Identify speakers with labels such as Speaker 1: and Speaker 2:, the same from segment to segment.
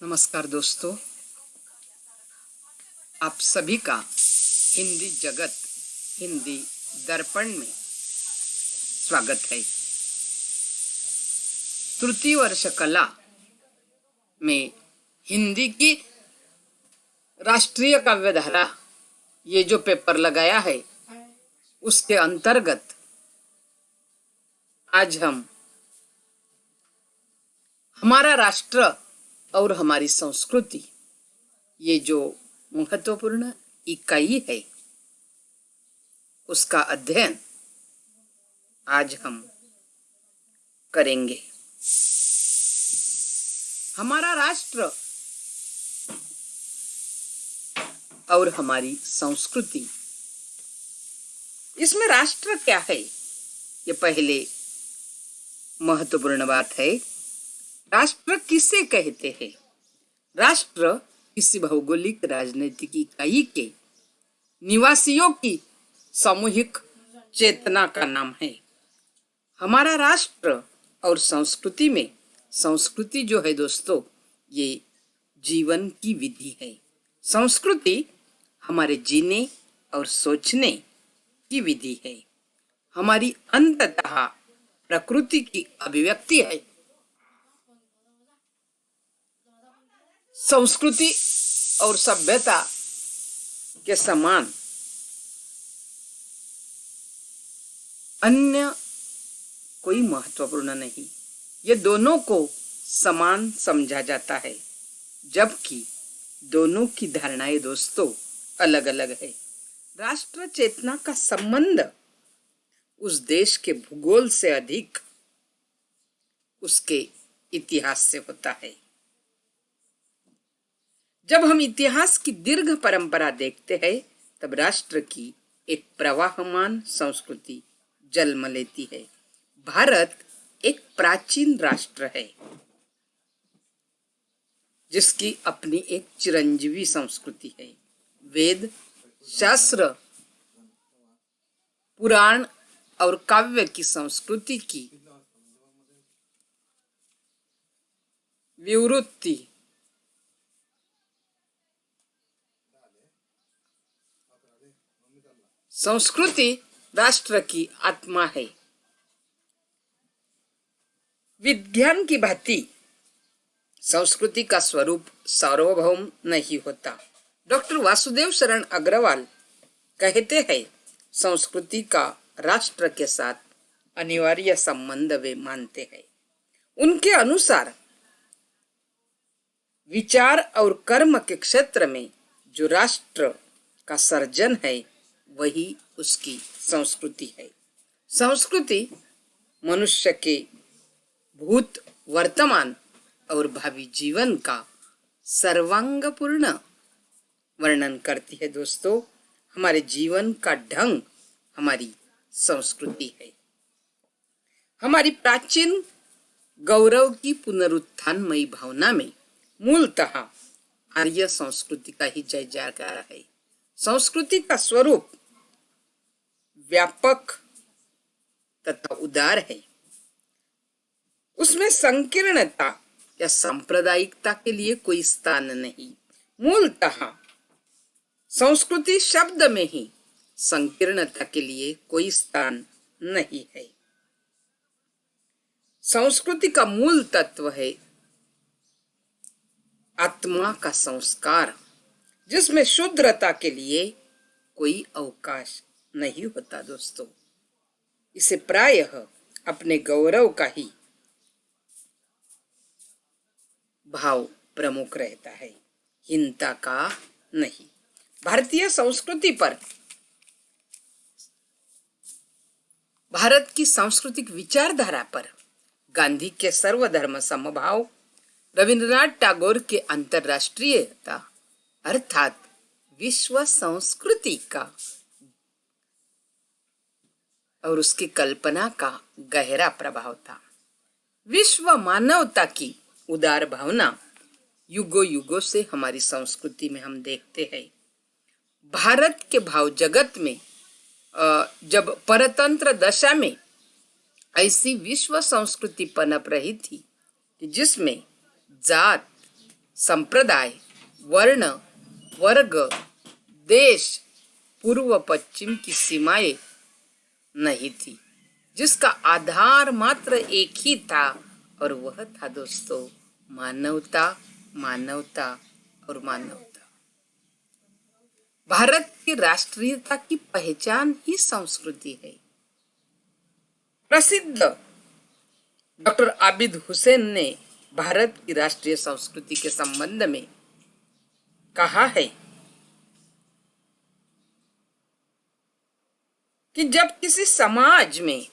Speaker 1: नमस्कार दोस्तों, आप सभी का हिंदी जगत हिंदी दर्पण में स्वागत है। तृतीय वर्ष कला में हिंदी की राष्ट्रीय काव्यधारा ये जो पेपर लगाया है उसके अंतर्गत आज हम हमारा राष्ट्र और हमारी संस्कृति ये जो महत्वपूर्ण इकाई है उसका अध्ययन आज हम करेंगे। हमारा राष्ट्र और हमारी संस्कृति, इसमें राष्ट्र क्या है ये पहले महत्वपूर्ण बात है। राष्ट्र किसे कहते हैं? राष्ट्र किसी भौगोलिक राजनीतिक इकाई के निवासियों की सामूहिक चेतना का नाम है। हमारा राष्ट्र और संस्कृति में, संस्कृति जो है दोस्तों ये जीवन की विधि है। संस्कृति हमारे जीने और सोचने की विधि है। हमारी अंततः प्रकृति की अभिव्यक्ति है। संस्कृति और सभ्यता के समान अन्य कोई महत्वपूर्ण नहीं। ये दोनों को समान समझा जाता है, जबकि दोनों की धारणाएं दोस्तों अलग अलग है। राष्ट्र चेतना का संबंध उस देश के भूगोल से अधिक उसके इतिहास से होता है। जब हम इतिहास की दीर्घ परंपरा देखते हैं तब राष्ट्र की एक प्रवाहमान संस्कृति जन्म लेती है। भारत एक प्राचीन राष्ट्र है जिसकी अपनी एक चिरंजीवी संस्कृति है। वेद, शास्त्र, पुराण और काव्य की संस्कृति की विवृत्ति संस्कृति राष्ट्र की आत्मा है। विज्ञान की भांति संस्कृति का स्वरूप सार्वभौम नहीं होता। डॉक्टर वासुदेव शरण अग्रवाल कहते हैं, संस्कृति का राष्ट्र के साथ अनिवार्य संबंध वे मानते हैं। उनके अनुसार विचार और कर्म के क्षेत्र में जो राष्ट्र का सर्जन है वही उसकी संस्कृति है। संस्कृति मनुष्य के भूत, वर्तमान और भावी जीवन का सर्वांगपूर्ण वर्णन करती है। दोस्तों, हमारे जीवन का ढंग हमारी संस्कृति है। हमारी प्राचीन गौरव की पुनरुत्थानमयी भावना में मूलतः आर्य संस्कृति का ही जय जयकार है। संस्कृति का स्वरूप व्यापक तथा उदार है। उसमें संकीर्णता या सांप्रदायिकता के लिए कोई स्थान नहीं। मूलतः संस्कृति शब्द में ही संकीर्णता के लिए कोई स्थान नहीं है। संस्कृति का मूल तत्व है आत्मा का संस्कार, जिसमें शुद्धता के लिए कोई अवकाश नहीं होता। दोस्तों, इसे प्रायः अपने गौरव का ही भाव प्रमुख रहता है, हीनता का नहीं। भारतीय संस्कृति पर, भारत की सांस्कृतिक विचारधारा पर गांधी के सर्वधर्म समभाव, रविंद्रनाथ टैगोर के अंतरराष्ट्रीयता अर्थात विश्व संस्कृति का और उसकी कल्पना का गहरा प्रभाव था। विश्व मानवता की उदार भावना युगों युगों से हमारी संस्कृति में हम देखते हैं। भारत के भाव जगत में जब परतंत्र दशा में ऐसी विश्व संस्कृति पनप रही थी कि जिसमें जात, संप्रदाय, वर्ण, वर्ग, देश, पूर्व पश्चिम की सीमाएं नहीं थी, जिसका आधार मात्र एक ही था और वह था दोस्तों मानवता, मानवता और मानवता। भारत की राष्ट्रीयता की पहचान ही संस्कृति है। प्रसिद्ध डॉक्टर आबिद हुसैन ने भारत की राष्ट्रीय संस्कृति के संबंध में कहा है कि जब किसी समाज में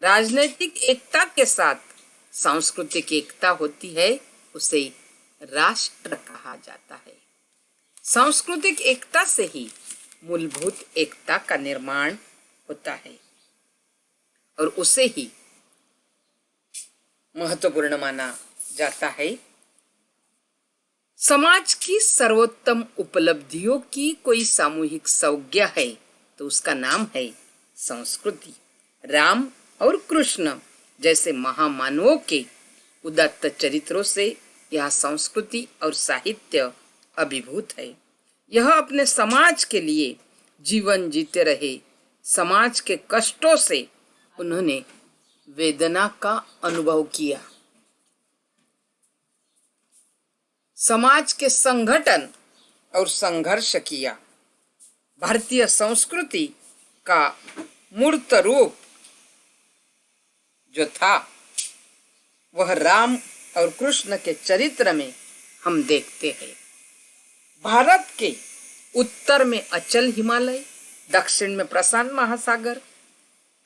Speaker 1: राजनीतिक एकता के साथ सांस्कृतिक एकता होती है उसे राष्ट्र कहा जाता है। सांस्कृतिक एकता से ही मूलभूत एकता का निर्माण होता है और उसे ही महत्वपूर्ण माना जाता है। समाज की सर्वोत्तम उपलब्धियों की कोई सामूहिक संज्ञा है तो उसका नाम है संस्कृति। राम और कृष्ण जैसे महामानवों के उदात्त चरित्रों से यह संस्कृति और साहित्य अभिभूत है। यह अपने समाज के लिए जीवन जीते रहे, समाज के कष्टों से उन्होंने वेदना का अनुभव किया, समाज के संगठन और संघर्ष किया। भारतीय संस्कृति का मूर्त रूप जो था वह राम और कृष्ण के चरित्र में हम देखते हैं। भारत के उत्तर में अचल हिमालय, दक्षिण में प्रशांत महासागर,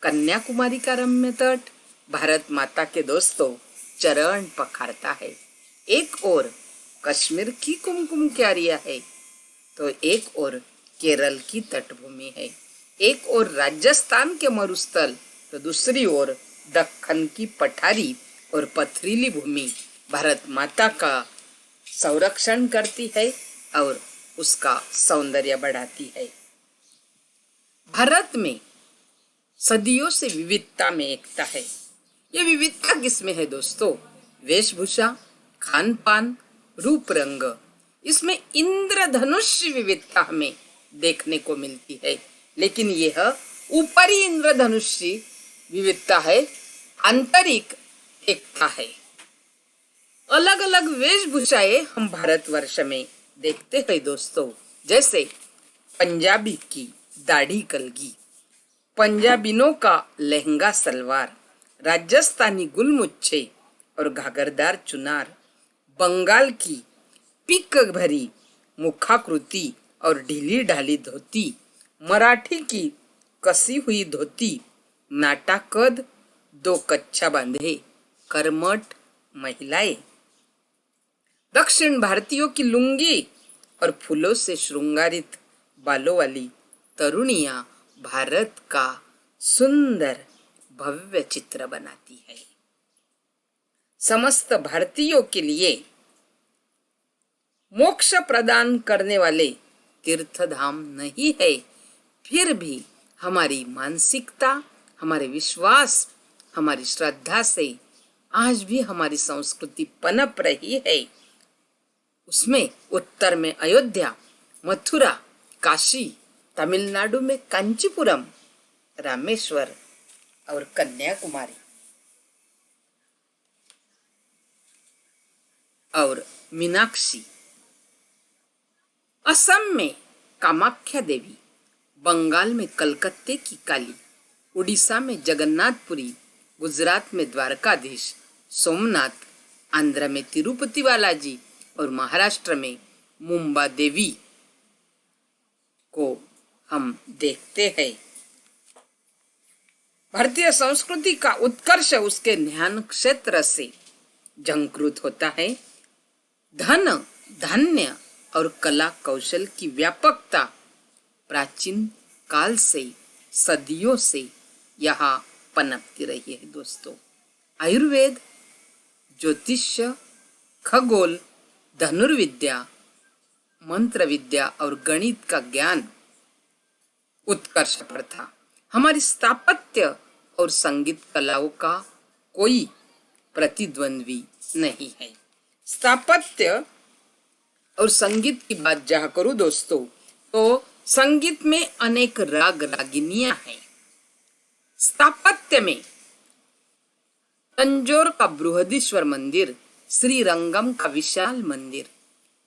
Speaker 1: कन्याकुमारी का रम्य तट भारत माता के दोस्तों चरण पखारता है। एक ओर कश्मीर की कुमकुम क्यारियां है तो एक ओर केरल की तटभूमि है, एक ओर राजस्थान के मरुस्थल तो दूसरी ओर दक्कन की पठारी और पथरीली भूमि भारत माता का संरक्षण करती है और उसका सौंदर्य बढ़ाती है। भारत में सदियों से विविधता में एकता है। ये विविधता किसमें है दोस्तों? वेशभूषा, खान पान, रूप रंग, इसमें इंद्रधनुष विविधता हमें देखने को मिलती है। लेकिन यह ऊपरी इंद्रधनुषी विविधता है, आंतरिक एकता है। अलग अलग वेशभूषाएं हम भारतवर्ष में देखते हैं दोस्तों, जैसे पंजाबी की दाढ़ी कलगी, पंजाबिनों का लहंगा सलवार, राजस्थानी गुलमुच्छे और घाघरदार चुनार, बंगाल की पिक भरी मुखाकृति और ढीली ढाली धोती, मराठी की कसी हुई धोती, नाटा कद, दो कच्छा बांधे, कर्मठ महिलाएं, दक्षिण भारतीयों की लुंगी और फूलों से श्रृंगारित बालों वाली तरुणियां भारत का सुंदर भव्य चित्र बनाती है। समस्त भारतीयों के लिए मोक्ष प्रदान करने वाले तीर्थधाम नहीं है, फिर भी हमारी मानसिकता, हमारे विश्वास, हमारी श्रद्धा से आज भी हमारी संस्कृति पनप रही है। उसमें उत्तर में अयोध्या, मथुरा, काशी, तमिलनाडु में कांचीपुरम, रामेश्वर और कन्याकुमारी और मीनाक्षी, असम में कामाख्या देवी, बंगाल में कलकत्ते की काली, उड़ीसा में जगन्नाथपुरी, गुजरात में द्वारकाधीश, सोमनाथ, आंध्र में तिरुपति बालाजी और महाराष्ट्र में मुंबा देवी को हम देखते हैं। भारतीय संस्कृति का उत्कर्ष उसके ज्ञान क्षेत्र से झंकृत होता है। धन, धान्य और कला कौशल की व्यापकता प्राचीन काल से, सदियों से यहाँ पनपती रही है दोस्तों। आयुर्वेद, ज्योतिष्य, खगोल, धनुर्विद्या, मंत्र विद्या और गणित का ज्ञान उत्कर्ष पर था। हमारी स्थापत्य और संगीत कलाओं का कोई प्रतिद्वंद्वी नहीं है। स्थापत्य और संगीत की बात जहाँ करूँ दोस्तों, तो संगीत में अनेक राग रागिनियां हैं। स्थापत्य में तंजौर का बृहदीश्वर मंदिर, श्रीरंगम का विशाल मंदिर,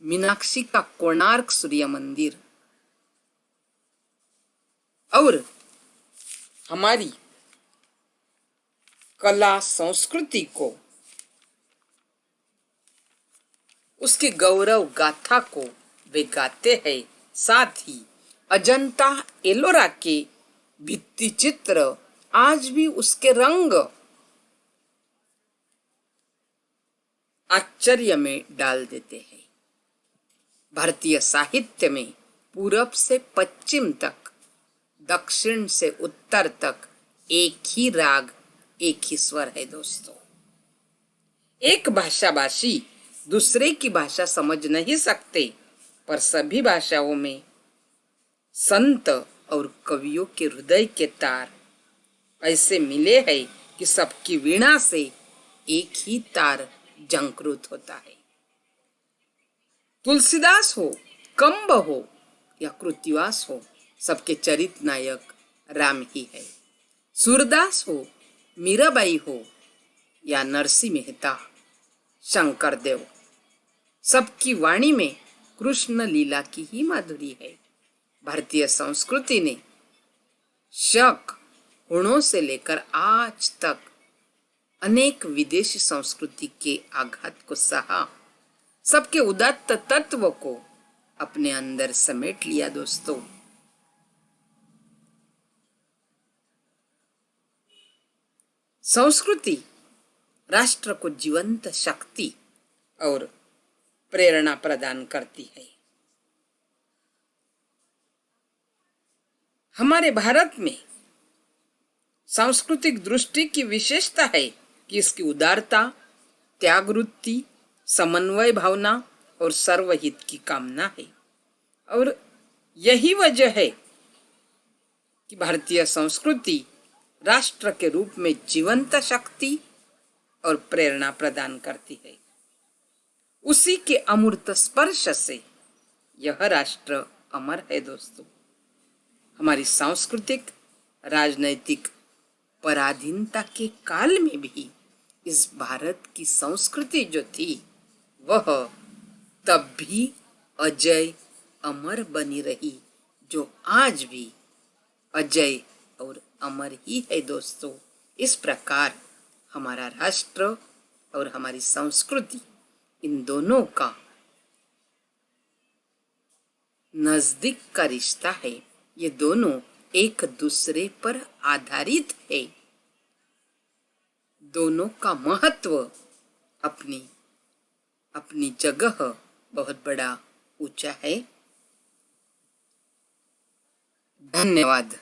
Speaker 1: मीनाक्षी का कोणार्क सूर्य मंदिर और हमारी कला संस्कृति को, उसकी गौरव गाथा को वे गाते हैं। साथ ही अजंता एलोरा के भित्ति चित्र आज भी उसके रंग आश्चर्य में डाल देते हैं। भारतीय साहित्य में पूरब से पश्चिम तक, दक्षिण से उत्तर तक एक ही राग, एक ही स्वर है दोस्तों। एक भाषाभाषी दूसरे की भाषा समझ नहीं सकते, पर सभी भाषाओं में संत और कवियों के हृदय के तार ऐसे मिले हैं कि सबकी वीणा से एक ही तार झंकृत होता है। तुलसीदास हो, कंब हो या कृतिवास हो, सबके चरित नायक राम ही है। सूरदास हो, मीराबाई हो या नरसिंह मेहता, शंकर देव, सबकी वाणी में कृष्ण लीला की ही माधुरी है। भारतीय संस्कृति ने शक हुणों से लेकर आज तक अनेक विदेशी संस्कृति के आघात को सहा, सबके उदात्त तत्व को अपने अंदर समेट लिया दोस्तों। संस्कृति राष्ट्र को जीवंत शक्ति और प्रेरणा प्रदान करती है। हमारे भारत में सांस्कृतिक दृष्टि की विशेषता है कि इसकी उदारता, त्यागवृत्ति, समन्वय भावना और सर्वहित की कामना है। और यही वजह है कि भारतीय संस्कृति राष्ट्र के रूप में जीवंत शक्ति और प्रेरणा प्रदान करती है। उसी के अमूर्त स्पर्श से यह राष्ट्र अमर है दोस्तों। हमारी सांस्कृतिक राजनैतिक पराधीनता के काल में भी इस भारत की संस्कृति जो थी वह तब भी अजय अमर बनी रही, जो आज भी अजय और अमर ही है दोस्तों। इस प्रकार हमारा राष्ट्र और हमारी संस्कृति, इन दोनों का नजदीक का रिश्ता है। ये दोनों एक दूसरे पर आधारित है। दोनों का महत्व अपनी अपनी जगह बहुत बड़ा ऊंचा है। धन्यवाद।